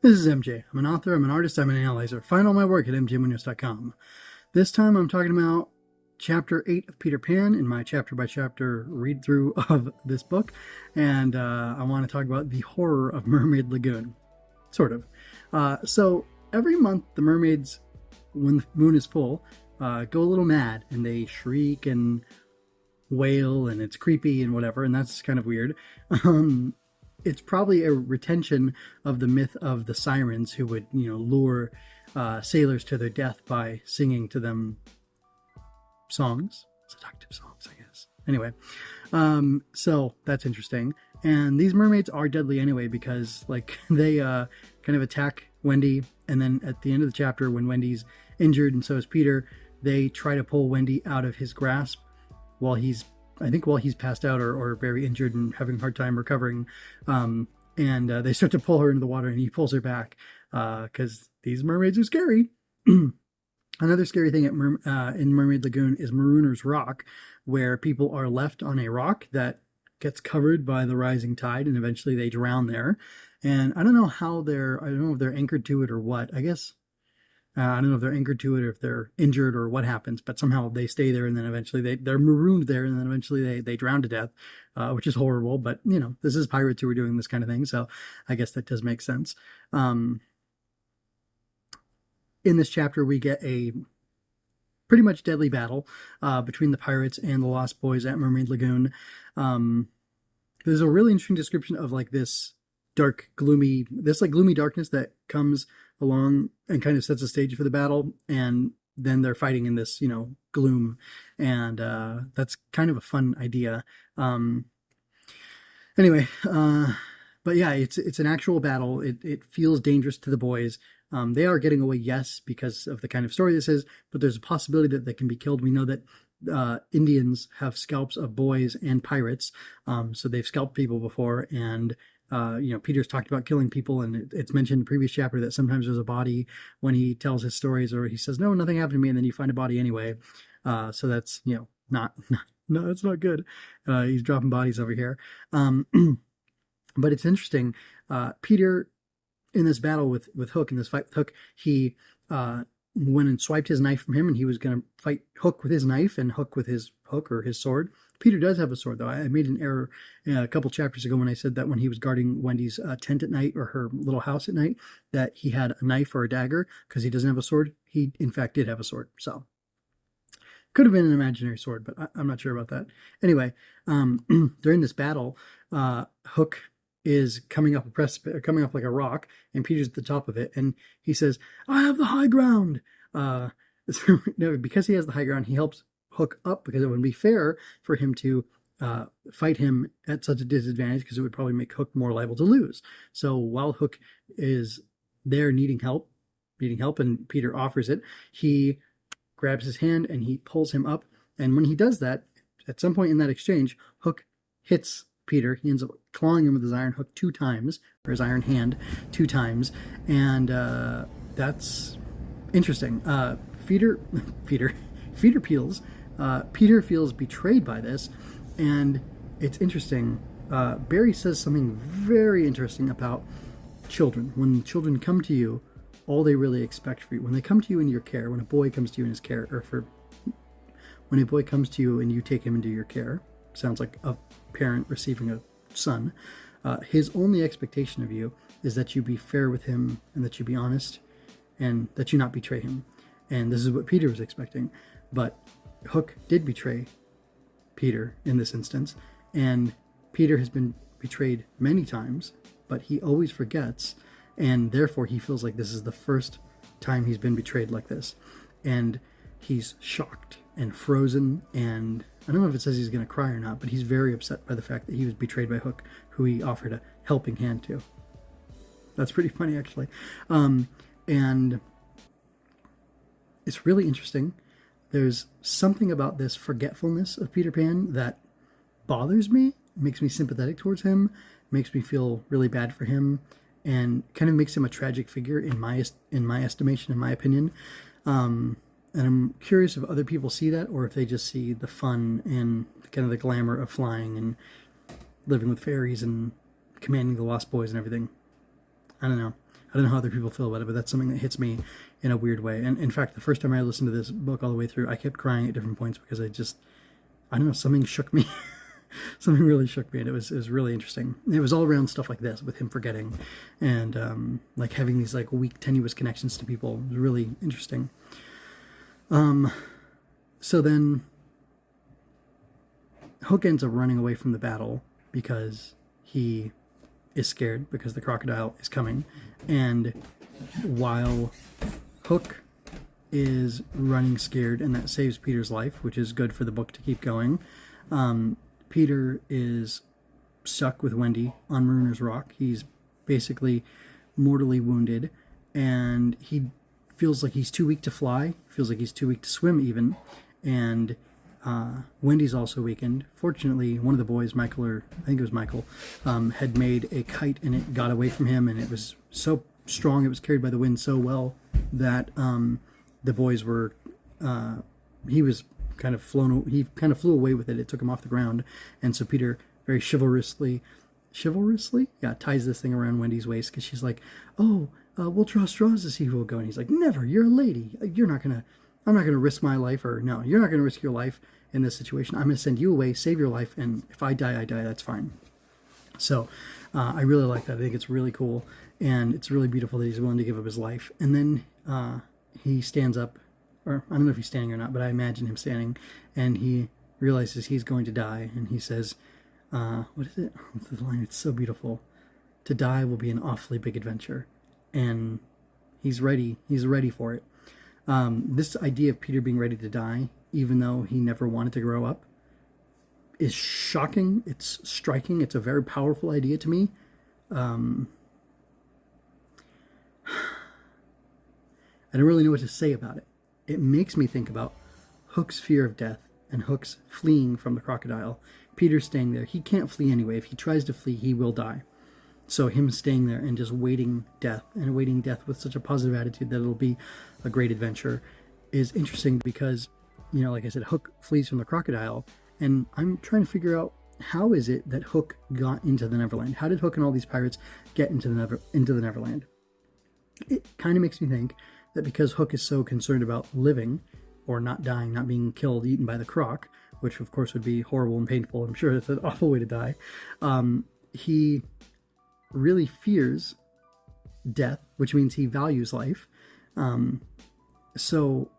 This is MJ. I'm an author, I'm an artist, I'm an analyzer. Find all my work at mjmunoz.com. This time I'm talking about Chapter 8 of Peter Pan in my chapter-by-chapter read-through of this book, and I want to talk about the horror of Mermaid Lagoon. Sort of. So every month the mermaids, when the moon is full, go a little mad, and they shriek and wail, and it's creepy and whatever, and that's kind of weird. It's probably a retention of the myth of the sirens who would, lure sailors to their death by singing to them songs, seductive songs, I guess. Anyway, so that's interesting. And these mermaids are deadly anyway because, they kind of attack Wendy, and then at the end of the chapter, when Wendy's injured and so is Peter, they try to pull Wendy out of his grasp while he's passed out or very injured and having a hard time recovering. And they start to pull her into the water, and he pulls her back because these mermaids are scary. Another scary thing in Mermaid Lagoon is Marooner's Rock, where people are left on a rock that gets covered by the rising tide, and eventually they drown there. And I don't know if they're anchored to it or what. I guess I don't know if they're anchored to it or if they're injured or what happens, but somehow they stay there, and then eventually they're marooned there, and then eventually they drown to death, which is horrible. But, this is pirates who are doing this kind of thing, so I guess that does make sense. In this chapter, we get a pretty much deadly battle between the pirates and the Lost Boys at Mermaid Lagoon. There's a really interesting description of this gloomy darkness that comes along and kind of sets the stage for the battle, and then they're fighting in this gloom, and that's kind of a fun idea. Anyway, but yeah, it's an actual battle. It feels dangerous to the boys. They are getting away, yes, because of the kind of story this is, but there's a possibility that they can be killed. We know that Indians have scalps of boys and pirates, so they've scalped people before, and Peter's talked about killing people, and it's mentioned in the previous chapter that sometimes there's a body when he tells his stories, or he says, no, nothing happened to me, and then you find a body anyway. So that's, no, that's not good. He's dropping bodies over here. But it's interesting. Peter, in this battle with Hook, in this fight with Hook, he went and swiped his knife from him, and he was going to fight Hook with his knife and Hook with his hook or his sword. Peter does have a sword, though. I made an error a couple chapters ago when I said that when he was guarding Wendy's tent at night, or her little house at night, that he had a knife or a dagger, because he doesn't have a sword. He, in fact, did have a sword. So, could have been an imaginary sword, but I'm not sure about that. Anyway, during this battle, Hook is coming up like a rock, and Peter's at the top of it, and he says, I have the high ground. Because he has the high ground, he helps Hook up, because it wouldn't be fair for him to fight him at such a disadvantage, because it would probably make Hook more liable to lose. So while Hook is there needing help, and Peter offers it, he grabs his hand and he pulls him up. And when he does that, at some point in that exchange, Hook hits Peter. He ends up clawing him with his iron hook 2 times, or his iron hand 2 times, and that's interesting. Peter feels betrayed by this, and it's interesting. Barry says something very interesting about children. When children come to you, all they really expect for you, when they come to you in your care, when a boy comes to you in his care, when a boy comes to you and you take him into your care, sounds like a parent receiving a son, his only expectation of you is that you be fair with him, and that you be honest, and that you not betray him. And this is what Peter was expecting. But Hook did betray Peter in this instance, and Peter has been betrayed many times, but he always forgets, and therefore he feels like this is the first time he's been betrayed like this. And he's shocked and frozen, and I don't know if it says he's going to cry or not, but he's very upset by the fact that he was betrayed by Hook, who he offered a helping hand to. That's pretty funny, actually. And it's really interesting. There's something about this forgetfulness of Peter Pan that bothers me, makes me sympathetic towards him, makes me feel really bad for him, and kind of makes him a tragic figure in my estimation, in my opinion. And I'm curious if other people see that, or if they just see the fun and kind of the glamour of flying and living with fairies and commanding the Lost Boys and everything. I don't know. I don't know how other people feel about it, but that's something that hits me in a weird way. And in fact, the first time I listened to this book all the way through, I kept crying at different points because I don't know, something shook me. Something really shook me, and it was really interesting. It was all around stuff like this, with him forgetting, and like having these like weak, tenuous connections to people. It was really interesting. So then Hook ends up running away from the battle because he is scared because the crocodile is coming. And while Hook is running scared, and that saves Peter's life, which is good for the book to keep going, Peter is stuck with Wendy on Marooners Rock. He's basically mortally wounded, and he feels like he's too weak to fly, feels like he's too weak to swim even, and Wendy's also weakened. Fortunately, one of the boys, Michael, or I think it was Michael, had made a kite, and it got away from him, and it was so strong, it was carried by the wind so well that the boys were, he was kind of he kind of flew away with it. It took him off the ground, and so Peter very chivalrously, yeah, ties this thing around Wendy's waist, because she's like, oh, we'll draw straws to see who will go, and he's like, never, you're a lady, I'm not gonna risk my life, or no, you're not gonna risk your life in this situation. I'm gonna send you away, save your life, and if I die, I die, that's fine. So I really like that. I think it's really cool, and it's really beautiful that he's willing to give up his life. And then he stands up, or I don't know if he's standing or not, but I imagine him standing, and he realizes he's going to die, and he says, what is it? What's the line? It's so beautiful. To die will be an awfully big adventure. And he's ready for it. This idea of Peter being ready to die, even though he never wanted to grow up, is shocking. It's striking. It's a very powerful idea to me. I don't really know what to say about it. It makes me think about Hook's fear of death and Hook's fleeing from the crocodile. Peter's staying there. He can't flee anyway. If he tries to flee, he will die. So him staying there and just waiting death, and waiting death with such a positive attitude that it'll be a great adventure, is interesting because, you know, like I said, Hook flees from the crocodile, and I'm trying to figure out, how is it that Hook got into the Neverland? How did Hook and all these pirates get into the Neverland? It kind of makes me think that because Hook is so concerned about living, or not dying, not being killed, eaten by the croc, which of course would be horrible and painful, I'm sure it's an awful way to die, he really fears death, which means he values life. So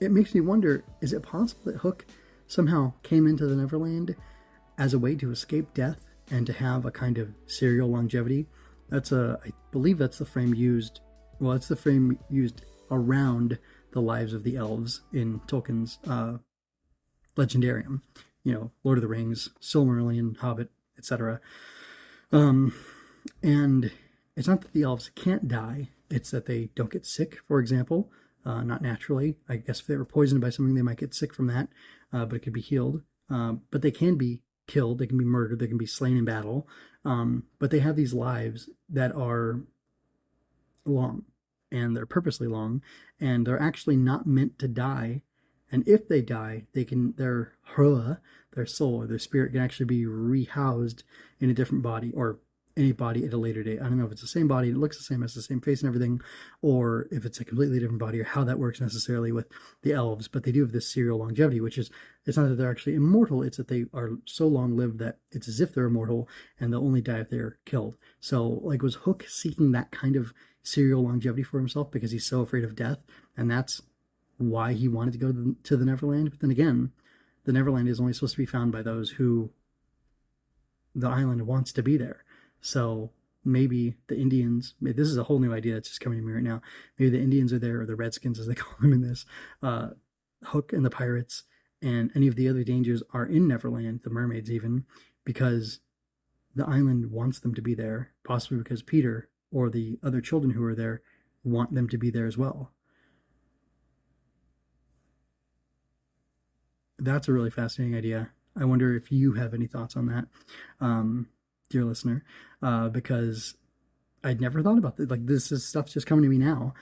it makes me wonder, is it possible that Hook somehow came into the Neverland as a way to escape death and to have a kind of serial longevity? I believe that's the frame used, well, it's the frame used around the lives of the elves in Tolkien's Legendarium. You know, Lord of the Rings, Silmarillion, Hobbit, etc. And it's not that the elves can't die, it's that they don't get sick, for example, not naturally. I guess if they were poisoned by something, they might get sick from that, but it could be healed. But they can be killed, they can be murdered, they can be slain in battle, but they have these lives that are long, and they're purposely long, and they're actually not meant to die. And if they die, their soul or their spirit can actually be rehoused in a different body, or any body at a later date. I don't know if it's the same body, it looks the same, has the same face and everything, or if it's a completely different body, or how that works necessarily with the elves. But they do have this serial longevity, which is, it's not that they're actually immortal, it's that they are so long-lived that it's as if they're immortal, and they'll only die if they're killed. So, like, was Hook seeking that kind of serial longevity for himself because he's so afraid of death, and that's why he wanted to go to the Neverland? But then again, the Neverland is only supposed to be found by those who the island wants to be there. So maybe the Indians, this is a whole new idea that's just coming to me right now, maybe the Indians are there, or the Redskins as they call them in this, Hook and the pirates and any of the other dangers are in Neverland, the mermaids even, because the island wants them to be there, possibly because Peter or the other children who are there want them to be there as well. That's a really fascinating idea. I wonder if you have any thoughts on that, dear listener, because I'd never thought about this. Like, this is stuff's just coming to me now,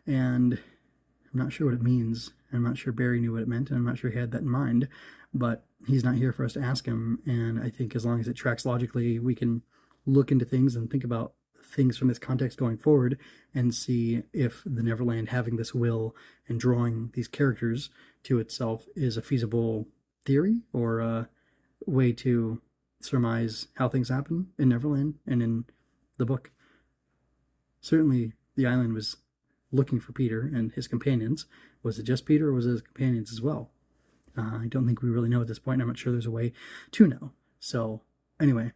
and I'm not sure what it means. I'm not sure Barry knew what it meant, and I'm not sure he had that in mind, but he's not here for us to ask him, and I think as long as it tracks logically, we can look into things and think about things from this context going forward and see if the Neverland having this will and drawing these characters to itself is a feasible theory or a way to surmise how things happen in Neverland and in the book. Certainly, the island was looking for Peter and his companions. Was it just Peter or was it his companions as well? I don't think we really know at this point. I'm not sure there's a way to know. So, anyway,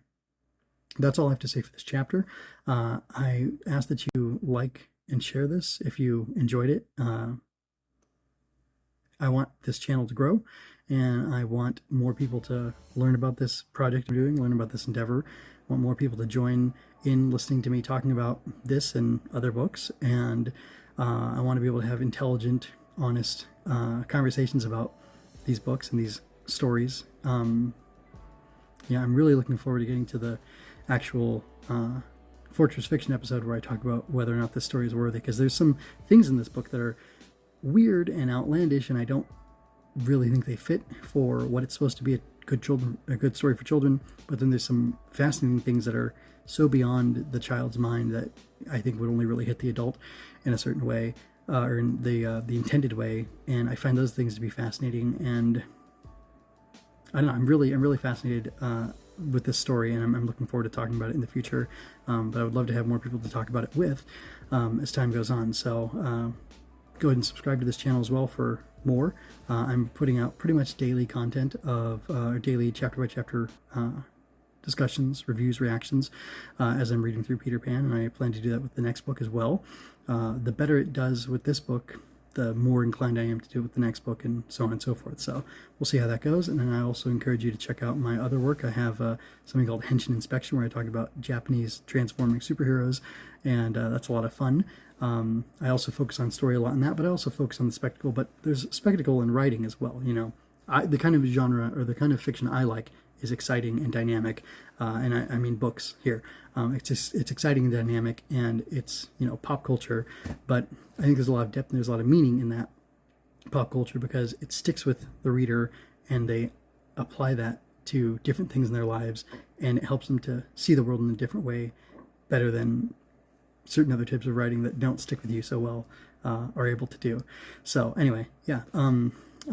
that's all I have to say for this chapter. I ask that you like and share this if you enjoyed it. I want this channel to grow, and I want more people to learn about this project I'm doing, learn about this endeavor. I want more people to join in listening to me talking about this and other books, and I want to be able to have intelligent, honest conversations about these books and these stories. Yeah, I'm really looking forward to getting to the actual Fortress Fiction episode where I talk about whether or not this story is worthy, because there's some things in this book that are weird and outlandish, and I don't really think they fit for what it's supposed to be, a good story for children. But then there's some fascinating things that are so beyond the child's mind that I think would only really hit the adult in a certain way, or in the intended way. And I find those things to be fascinating, and I don't know. I'm really fascinated with this story, and I'm looking forward to talking about it in the future. But I would love to have more people to talk about it with as time goes on. So go ahead and subscribe to this channel as well for more. I'm putting out pretty much daily content of daily chapter by chapter discussions, reviews, reactions as I'm reading through Peter Pan, and I plan to do that with the next book as well. The better it does with this book, the more inclined I am to do it with the next book, and so on and so forth. So we'll see how that goes. And then I also encourage you to check out my other work. I have something called Henshin Inspection, where I talk about Japanese transforming superheroes, and that's a lot of fun. I also focus on story a lot in that, but I also focus on the spectacle. But there's spectacle in writing as well. You know, the kind of genre or the kind of fiction I like is exciting and dynamic, and I mean books here. It's exciting and dynamic, and it's, you know, pop culture, but I think there's a lot of depth and there's a lot of meaning in that pop culture because it sticks with the reader and they apply that to different things in their lives, and it helps them to see the world in a different way better than certain other types of writing that don't stick with you so well are able to do. So anyway, yeah, I'm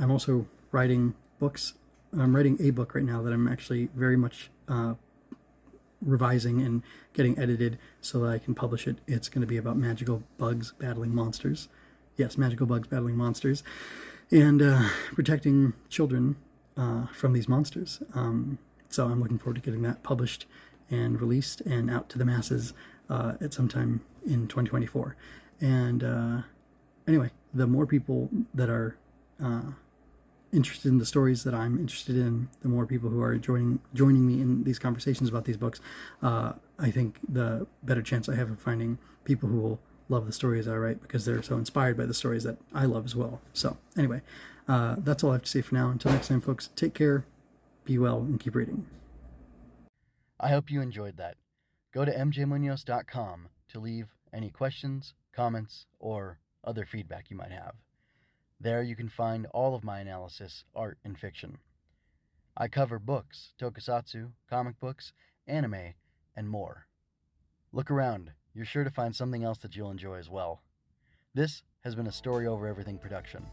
also writing books. I'm writing a book right now that I'm actually very much revising and getting edited so that I can publish it. It's going to be about magical bugs battling monsters. Yes, magical bugs battling monsters, and protecting children from these monsters. So I'm looking forward to getting that published and released and out to the masses at some time in 2024. And anyway, the more people that are interested in the stories that I'm interested in, the more people who are joining me in these conversations about these books, I think the better chance I have of finding people who will love the stories I write, because they're so inspired by the stories that I love as well. So anyway, that's all I have to say for now. Until next time, folks, take care, be well, and keep reading. I hope you enjoyed that. Go to mjmunoz.com to leave any questions, comments, or other feedback you might have. There you can find all of my analysis, art, and fiction. I cover books, tokusatsu, comic books, anime, and more. Look around. You're sure to find something else that you'll enjoy as well. This has been a Story Over Everything production.